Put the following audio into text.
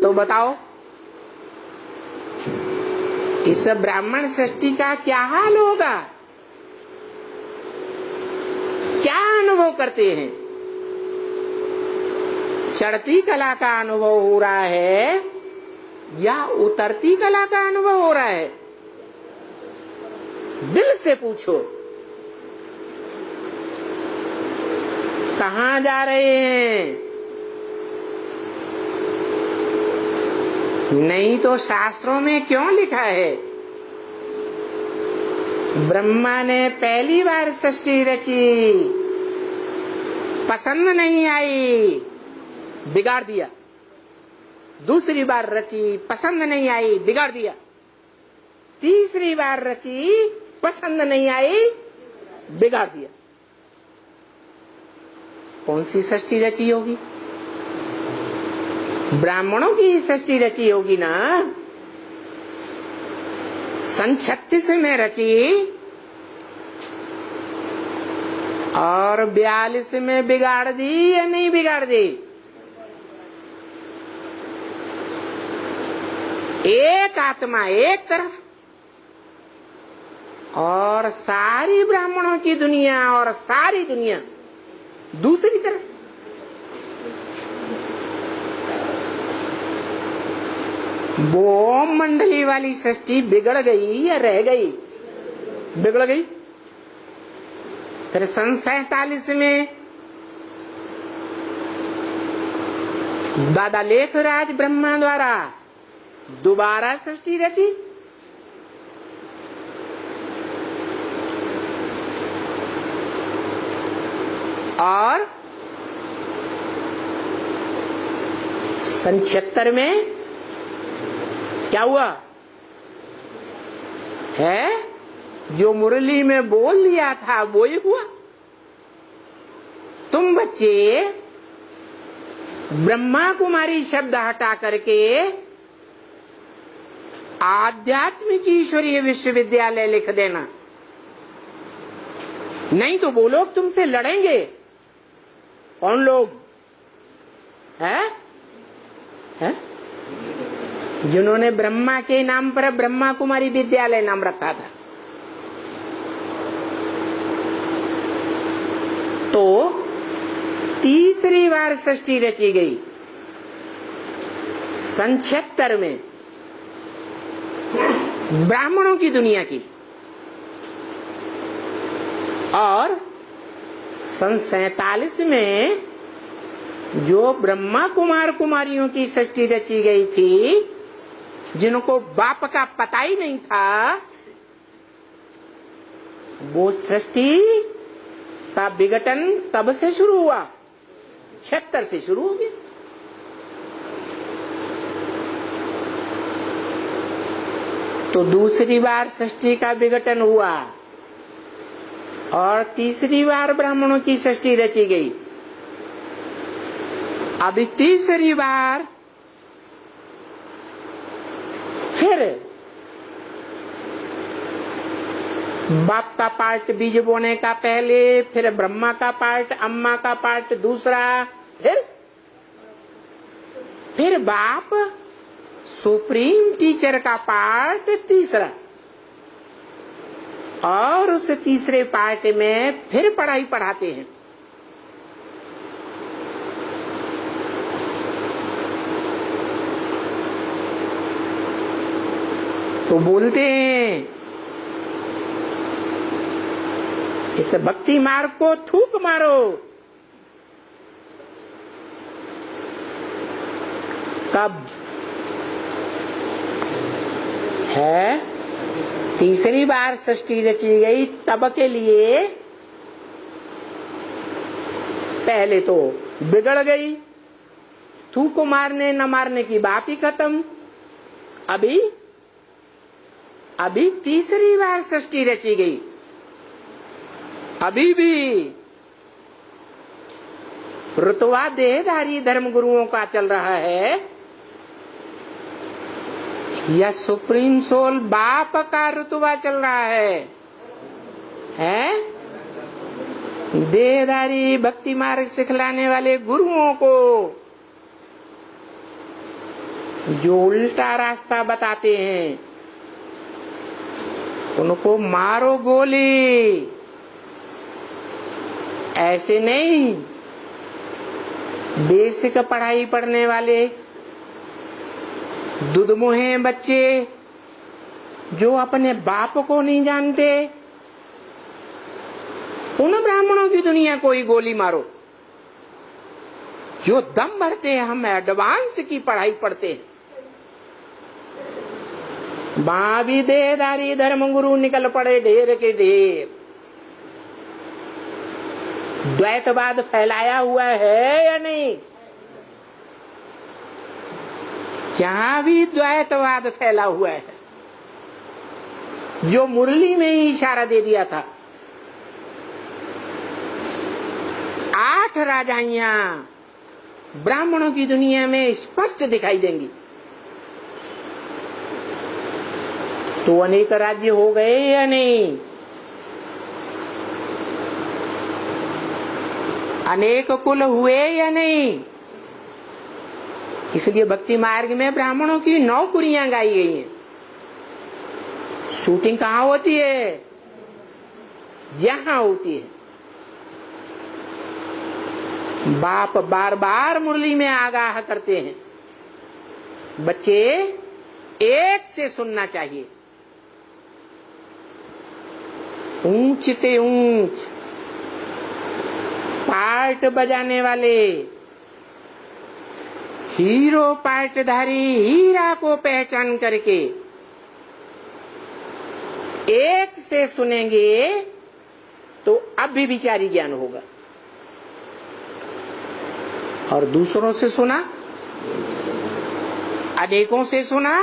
तो बताओ इस ब्राह्मण सृष्टि का क्या हाल होगा, क्या अनुभव करते हैं? चढ़ती कला का अनुभव हो रहा है या उतरती कला का अनुभव हो रहा है? दिल से पूछो, कहाँ जा रहे हैं? नहीं तो शास्त्रों में क्यों लिखा है, ब्रह्मा ने पहली बार सृष्टि रची, पसंद नहीं आई, बिगाड़ दिया। दूसरी बार रची, पसंद नहीं आई, बिगाड़ दिया। तीसरी बार रची, पसंद नहीं आई, बिगाड़ दिया। कौन सी सृष्टि रची होगी? ब्राह्मणों की सृष्टि रची होगी ना। सन 36 में रची और 42 में बिगाड़ दी या नहीं बिगाड़ दी? एक आत्मा एक तरफ और सारी ब्राह्मणों की दुनिया और सारी दुनिया दूसरी तरफ। वो मंडली वाली सृष्टि बिगड़ गई या रह गई? बिगड़ गई। फिर सन 47 में दादा लेखराज ब्रह्मा द्वारा दोबारा सृष्टि रची। और सन 76 में क्या हुआ है? जो मुरली में बोल लिया था वो ही हुआ। तुम बच्चे ब्रह्मा कुमारी शब्द हटा करके आध्यात्मिक ईश्वरीय विश्वविद्यालय लिख देना, नहीं तो वो लोग तुमसे लड़ेंगे। कौन लोग है? जिन्होंने ब्रह्मा के नाम पर ब्रह्मा कुमारी विद्यालय नाम रखा था। तो तीसरी बार सृष्टि रची गई सन 76 में ब्राह्मणों की दुनिया की, और सन 47 में जो ब्रह्मा कुमार कुमारियों की सृष्टि रची गई थी, जिनको बाप का पता ही नहीं था, वो सृष्टि का विघटन तब से शुरू हुआ, 76 से शुरू हो गया। तो दूसरी बार सृष्टि का विघटन हुआ और तीसरी बार ब्राह्मणों की सृष्टि रची गई। अभी तीसरी बार फिर बाप का पार्ट बीज बोने का पहले, फिर ब्रह्मा का पार्ट, अम्मा का पार्ट दूसरा, फिर बाप सुप्रीम टीचर का पार्ट तीसरा, और उस तीसरे पार्ट में फिर पढ़ाई पढ़ाते हैं। तो बोलते हैं इस भक्ति मार्ग को थूक मारो। कब है? तीसरी बार सृष्टि रची गई तब के लिए। पहले तो बिगड़ गई, थूक मारने न मारने की बात ही खत्म। अभी तीसरी बार सृष्टि रची गई। अभी भी रुतवा देहधारी धर्म गुरुओं का चल रहा है या सुप्रीम सोल बाप का रुतबा चल रहा है? देहधारी भक्ति मार्ग सिखलाने वाले गुरुओं को जो उल्टा रास्ता बताते हैं उनको मारो गोली। ऐसे नहीं, बेसिक पढ़ाई पढ़ने वाले दुधमुहे बच्चे जो अपने बाप को नहीं जानते, उन ब्राह्मणों की दुनिया को ही गोली मारो। जो दम भरते हैं हम एडवांस की पढ़ाई पढ़ते हैं, वहां भी देहधारी धर्म गुरु निकल पड़े ढेर के ढेर। द्वैतवाद फैलाया हुआ है या नहीं? यहां भी द्वैतवाद फैला हुआ है, जो मुरली में ही इशारा दे दिया था। 8 राजाइयां ब्राह्मणों की दुनिया में स्पष्ट दिखाई देंगी। तो अनेक राज्य हो गए या नहीं? अनेक कुल हुए या नहीं? इसलिए भक्ति मार्ग में ब्राह्मणों की नौकरियां गाई गई हैं। शूटिंग कहाँ होती है? जहां होती है। बाप बार बार मुरली में आगाह करते हैं, बच्चे एक से सुनना चाहिए, ऊंच ते ऊंच पार्ट बजाने वाले हीरो पार्टधारी हीरा को पहचान करके एक से सुनेंगे तो अभिविचारी ज्ञान होगा। और दूसरों से सुना, अनेकों से सुना